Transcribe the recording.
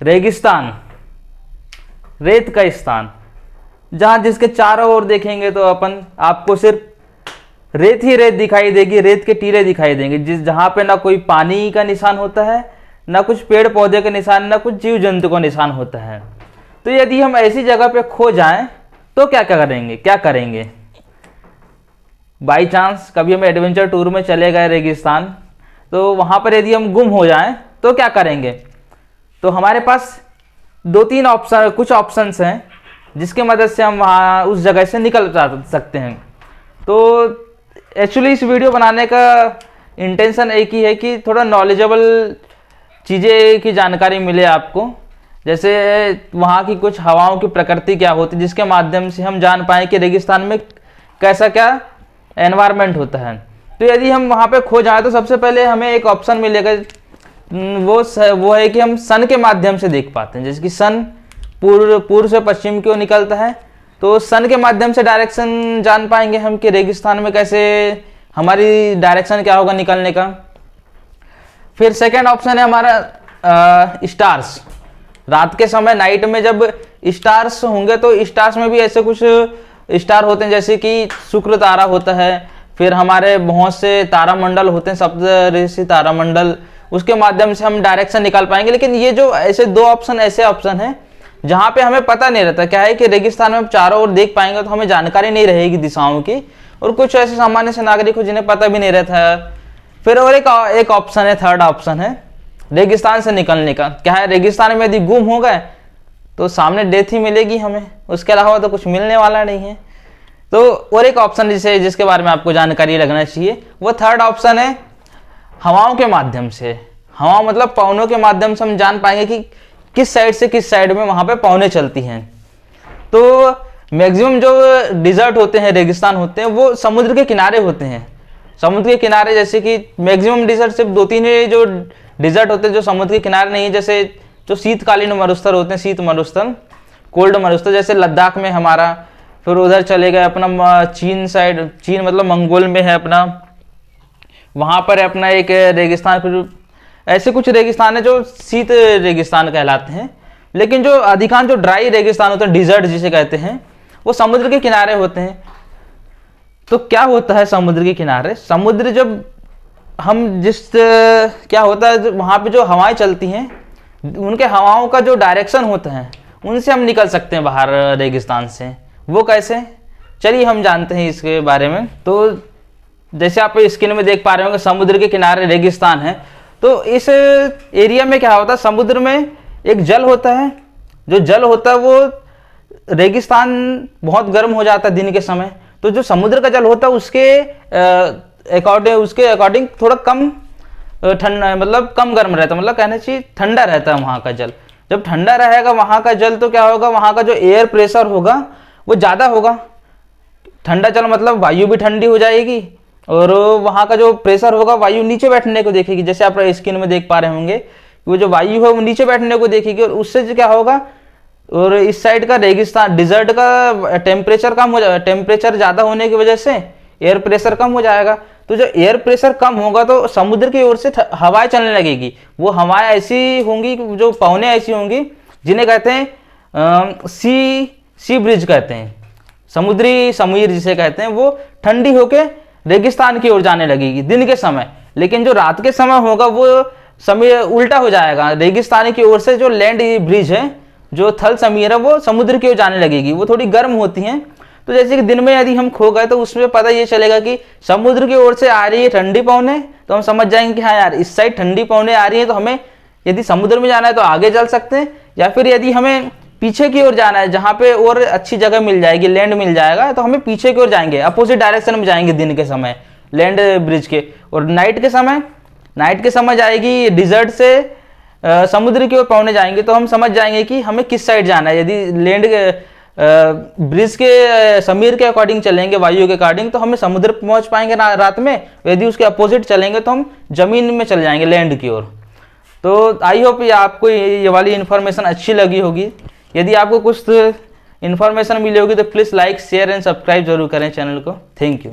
रेगिस्तान, रेत का स्थान, जहां जिसके चारों ओर देखेंगे तो आपको सिर्फ रेत ही रेत दिखाई देगी, रेत के टीले दिखाई देंगे, जहां पे ना कोई पानी का निशान होता है, ना कुछ पेड़ पौधे का निशान, ना कुछ जीव जंतु का निशान होता है। तो यदि हम ऐसी जगह पे खो जाएं तो क्या करेंगे? बाई चांस कभी हम एडवेंचर टूर में चले गए रेगिस्तान, तो वहां पर यदि हम गुम हो जाएं तो क्या करेंगे? तो हमारे पास कुछ ऑप्शंस हैं जिसके मदद से हम वहाँ उस जगह से निकल सकते हैं। तो एक्चुअली इस वीडियो बनाने का इंटेंशन एक ही है कि थोड़ा नॉलेजेबल चीज़ें की जानकारी मिले आपको, जैसे वहाँ की कुछ हवाओं की प्रकृति क्या होती है, जिसके माध्यम से हम जान पाएँ कि रेगिस्तान में कैसा क्या एनवायरनमेंट होता है। तो यदि हम वहाँ पे खो जाएं तो सबसे पहले हमें एक ऑप्शन मिलेगा, वो है कि हम सन के माध्यम से देख पाते हैं। जैसे कि सन पूर्व से पश्चिम की ओर निकलता है, तो सन के माध्यम से डायरेक्शन जान पाएंगे हम कि रेगिस्तान में कैसे हमारी डायरेक्शन क्या होगा निकलने का। फिर सेकेंड ऑप्शन है हमारा स्टार्स। रात के समय नाइट में जब स्टार्स होंगे तो स्टार्स में भी ऐसे कुछ स्टार होते हैं, जैसे कि शुक्र तारा होता है, फिर हमारे बहुत से तारामंडल होते हैं, सप्तऋषि तारामंडल, उसके माध्यम से हम डायरेक्शन निकाल पाएंगे। लेकिन ये जो ऐसे दो ऑप्शन हैं जहां पे हमें पता नहीं रहता, क्या है कि रेगिस्तान में हम चारों ओर देख पाएंगे तो हमें जानकारी नहीं रहेगी दिशाओं की, और कुछ ऐसे सामान्य से नागरिक हो जिन्हें पता भी नहीं रहता है। फिर और एक ऑप्शन है, थर्ड ऑप्शन है रेगिस्तान से निकलने का। क्या है, रेगिस्तान में यदि गुम हो गए तो सामने डेथ ही मिलेगी हमें, उसके अलावा तो कुछ मिलने वाला नहीं है। तो और एक ऑप्शन जिसके बारे में आपको जानकारी लगना चाहिए, वो थर्ड ऑप्शन है हवाओं के माध्यम से। हवा मतलब पवनों के माध्यम से हम जान पाएंगे कि किस साइड से किस साइड में वहां पे पवनें चलती हैं। तो मैक्सिमम जो डिजर्ट होते हैं, रेगिस्तान होते हैं, वो समुद्र के किनारे होते हैं। समुद्र के किनारे जैसे कि मैक्सिमम डिजर्ट सिर्फ 2-3 ही जो डिजर्ट होते हैं जो समुद्र के किनारे नहीं है, जैसे जो शीतकालीन मरुस्थल होते हैं, शीत मरुस्थल, कोल्ड मरुस्थल, जैसे लद्दाख में हमारा, फिर उधर चले गए अपना चीन साइड, चीन मतलब मंगोल में है अपना, वहां पर है अपना एक रेगिस्तान। फिर ऐसे कुछ रेगिस्तान है जो शीत रेगिस्तान कहलाते हैं। लेकिन जो अधिकांश जो ड्राई रेगिस्तान होते हैं, डिजर्ट जिसे कहते हैं, वो समुद्र के किनारे होते हैं। तो क्या होता है समुद्र के किनारे, समुद्र जब हम क्या होता है वहां पे जो हवाएं चलती हैं, उनके हवाओं का जो डायरेक्शन होता है उनसे हम निकल सकते हैं बाहर रेगिस्तान से। वो कैसे, चलिए हम जानते हैं इसके बारे में। तो जैसे आप स्क्रीन में देख पा रहे होंगे समुद्र के किनारे रेगिस्तान है। तो इस एरिया में क्या होता है, समुद्र में एक जल होता है, जो जल होता है वो रेगिस्तान बहुत गर्म हो जाता है दिन के समय, तो जो समुद्र का जल होता है उसके अकॉर्डिंग थोड़ा कम ठंडा, मतलब कम गर्म रहता है, मतलब कहना चाहिए ठंडा रहता है वहाँ का जल। जब ठंडा रहेगा वहाँ का जल तो क्या होगा, वहाँ का जो एयर प्रेशर होगा वो ज़्यादा होगा। ठंडा जल मतलब वायु भी ठंडी हो जाएगी, और वहाँ का जो प्रेशर होगा वायु नीचे बैठने को देखेगी। जैसे आप स्क्रीन में देख पा रहे होंगे वो जो वायु है वो नीचे बैठने को देखेगी, और उससे जो क्या होगा, और इस साइड का रेगिस्तान डिजर्ट का टेम्परेचर कम हो जाएगा। टेम्परेचर ज़्यादा होने की वजह से एयर प्रेशर कम हो जाएगा। तो जो एयर प्रेशर कम होगा तो समुद्र की ओर से हवाएं चलने लगेगी। वो हवाएं ऐसी होंगी, जो पवनें ऐसी होंगी जिन्हें कहते हैं सी ब्रिज कहते हैं, समुद्री समीर जिसे कहते हैं। वो ठंडी होके रेगिस्तान की ओर जाने लगेगी दिन के समय। लेकिन जो रात के समय होगा वो समय उल्टा हो जाएगा, रेगिस्तान की ओर से जो लैंड ब्रिज है, जो थल समीर है, वो समुद्र की ओर जाने लगेगी। वो थोड़ी गर्म होती हैं। तो जैसे कि दिन में यदि हम खो गए तो उसमें पता ये चलेगा कि समुद्र की ओर से आ रही है ठंडी पवनें, तो हम समझ जाएंगे कि हाँ यार इस साइड ठंडी पवनें आ रही है, तो हमें यदि समुद्र में जाना है तो आगे चल सकते हैं, या फिर यदि हमें पीछे की ओर जाना है जहाँ पे और अच्छी जगह मिल जाएगी, लैंड मिल जाएगा, तो हमें पीछे की ओर जाएंगे, अपोजिट डायरेक्शन में जाएंगे दिन के समय लैंड ब्रिज के। और नाइट के समय जाएगी डिजर्ट से समुद्र की ओर पवनें जाएंगे, तो हम समझ जाएंगे कि हमें किस साइड जाना है। यदि लैंड ब्रिज के समीर के अकॉर्डिंग चलेंगे, वायु के अकॉर्डिंग, तो हमें समुद्र पहुंच पाएंगे रात में। यदि उसके अपोजिट चलेंगे तो हम जमीन में चले जाएंगे, लैंड की ओर। तो आई होप आपको ये वाली इन्फॉर्मेशन अच्छी लगी होगी। यदि आपको कुछ इन्फॉर्मेशन मिली होगी तो please like, share and subscribe जरूर करें चैनल को। Thank you.